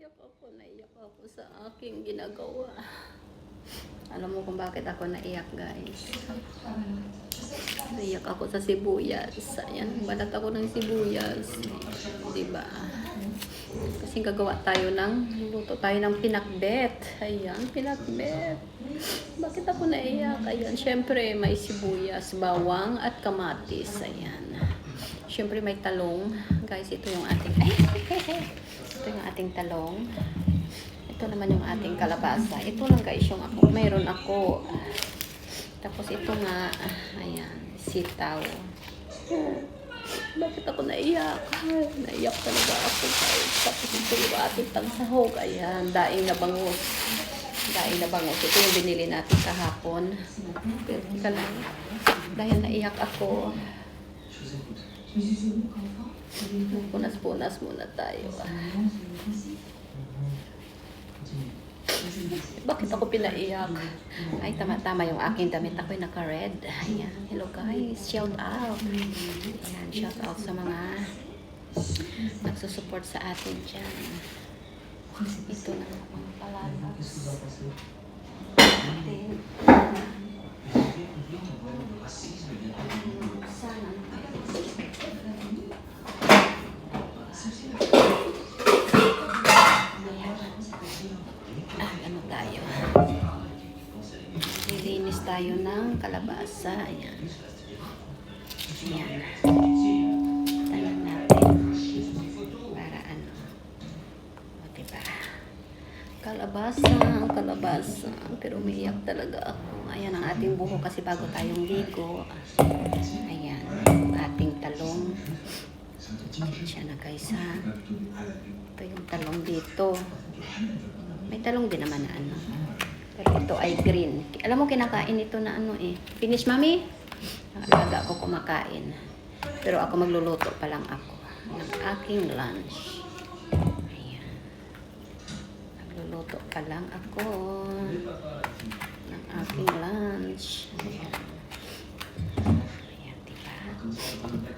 Naiyak ako sa aking ginagawa. Alam mo kung bakit ako naiyak, guys? Naiyak ako sa sibuyas. Ayan, balat ako ng sibuyas. Diba? Kasi gagawa tayo luto tayo ng pinakbet. Ayan, pinakbet. Bakit ako naiyak? Ayan, syempre may sibuyas, bawang at kamatis. Ayan. Syempre may talong. Guys, ito yung ating ito yung ating talong. Ito naman yung ating kalabasa. Ito lang guys yung ako. Mayroon ako. Tapos ito nga, ayan, sitaw. Bakit ako naiyak? Naiyak talaga ako guys. Tapos ito yung ating pansahog. Ayan, daing na bangus. Daing na bangus. Ito yung binili natin kahapon. Pero tika lang. Dahil naiyak ako. Punas-punas muna tayo. Bakit ako pinaiyak? Ay, tama-tama yung aking damit. Ako'y naka-red. Ayan. Hello guys. Shout out. Ayan. Shout out sa mga nagsusupport sa atin dyan. Ito na mga palalas. Sana. Ano tayo? Lilinis tayo ng kalabasa. Ayan. Ayan. Tanan natin. Para ano. O, diba? Kalabasa. Pero umiiyak talaga ako. Ayan ang ating buho kasi bago tayong ligo. Ayan. Ating talong. Siya na guys ha. Ito yung talong dito. May talong din naman na ano. Pero ito ay green. Alam mo kinakain ito na ano eh. Finish mami? Ang alaga ko kumakain. Pero ako magluluto pa lang ako ng aking lunch. Ayan. Magluluto pa lang ako ng aking lunch. Ayan. Ayan, diba?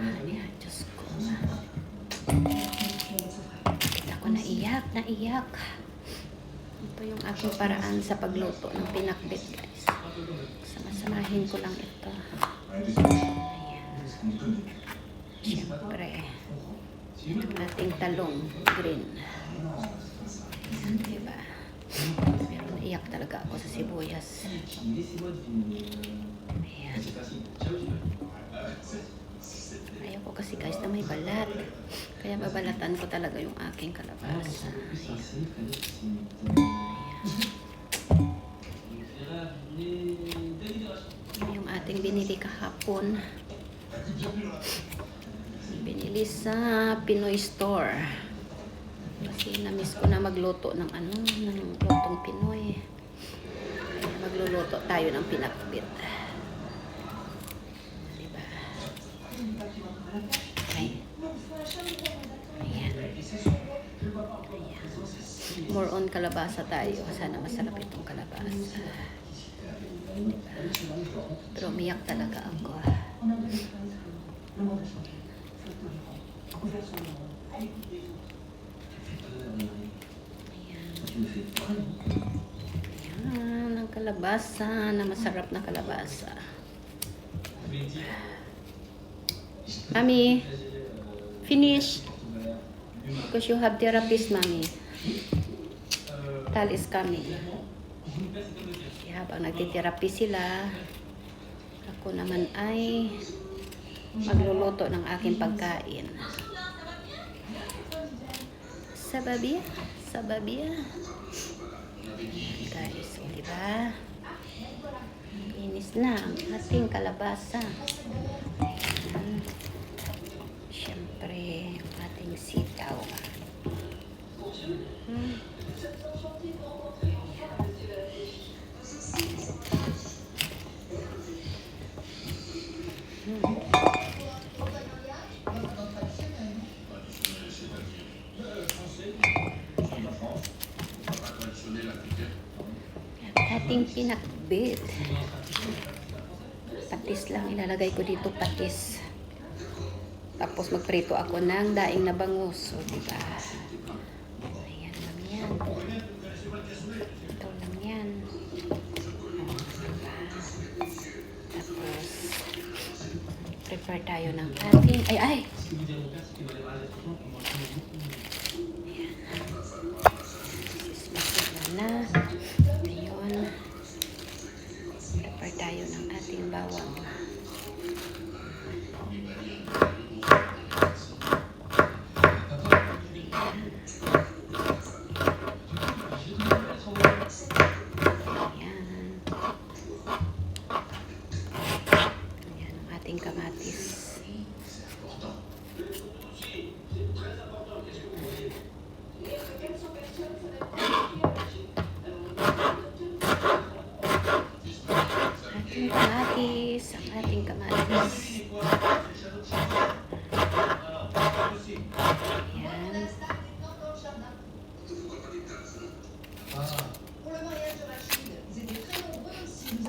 Ayan, Diyos ko. Ako naiyak. Ito yung aking paraan sa pagluto ng pinakbet, guys. Sama-samahin ko lang ito. Ayan. Siyempre, ito ating talong, green. Ayan, diba? Pero naiyak talaga ako sa sibuyas. Ayan. Ayaw ko kasi guys na may balat. Kaya babalatan ko talaga yung aking kalabasa. Yung ating binili kahapon. Binili sa Pinoy Store. Kasi na-miss ko na magluto ng lutong Pinoy. Kaya magluluto tayo ng pinakbet. Ay. Ayan. More on kalabasa tayo. Sana masarap itong kalabasa. Diba? Pero umiyak talaga ako. Ayan. Ang kalabasa na masarap na kalabasa. Mami, finish. Because you have therapist, Mami. Tal is coming. Habang nagtitherapy sila, ako naman ay magluluto ng aking pagkain. Sababia. Guys, diba? Inis na ang ating kalabasa. Siyempre, ang ating sitaw. Ating pinakbet. Patis lang ilalagay ko dito, patis. Tapos magprito ako ng daing na bangus. O, diba? Ayan lang yan. tayo ng ating... Ay! Na. Ngayon, prepare tayo ng ating bawang. Ayan ang ating kamatis. Ang ating kamatis. Ayan.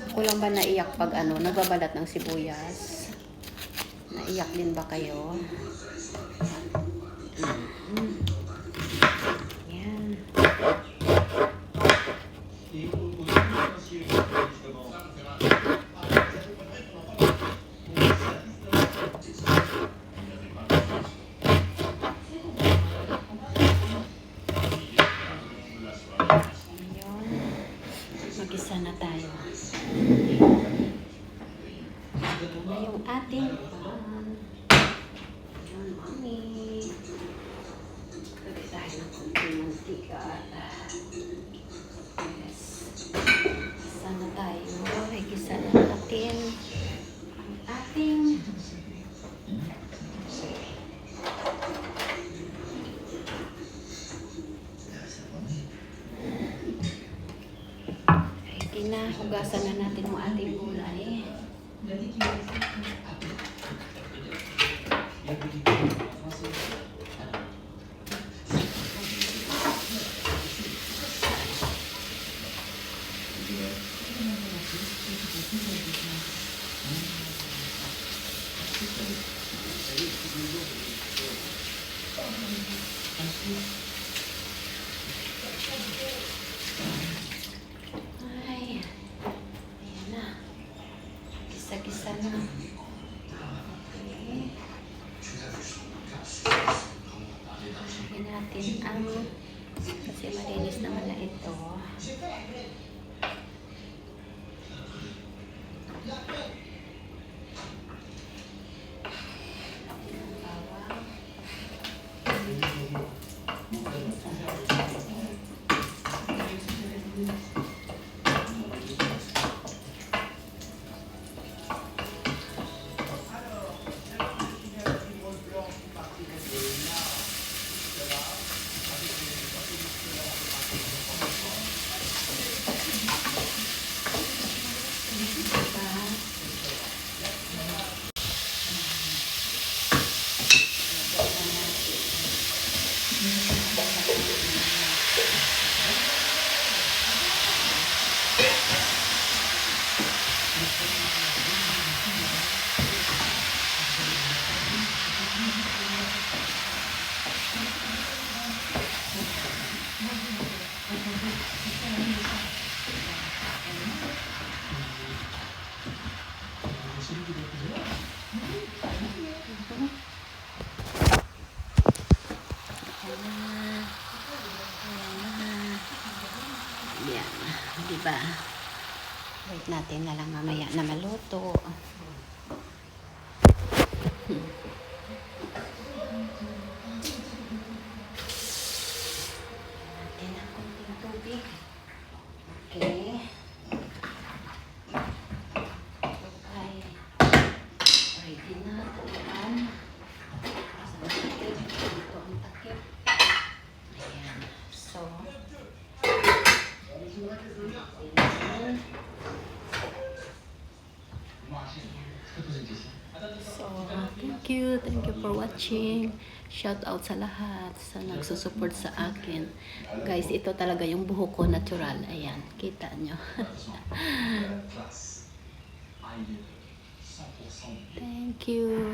Ako lang ba naiyak pag nagbabalat ng sibuyas? Naiyak din ba kayo? Ayan. Mag-isa na tayo. Ito na yung ating pan. Ayan, mami. Lagay tayo ng konting mantika. Yes. Gisa na tayo. Gisa na natin ang ating hugasan na natin ang ating gulay. Gisa-gisa na. Okay. Lagyan natin ang kasi malinis naman na ito. Yan, diba? Wait natin na lang mamaya na maluto. Natin ang konting tubig. Okay. Okay. Ready na. Talian. Sa takip. Ito ang takip. Ayan. So, thank you for watching. Shout out sa lahat sa nagsusupport sa akin. Guys, ito talaga yung buhok ko natural. Ayan, kita nyo. Thank you.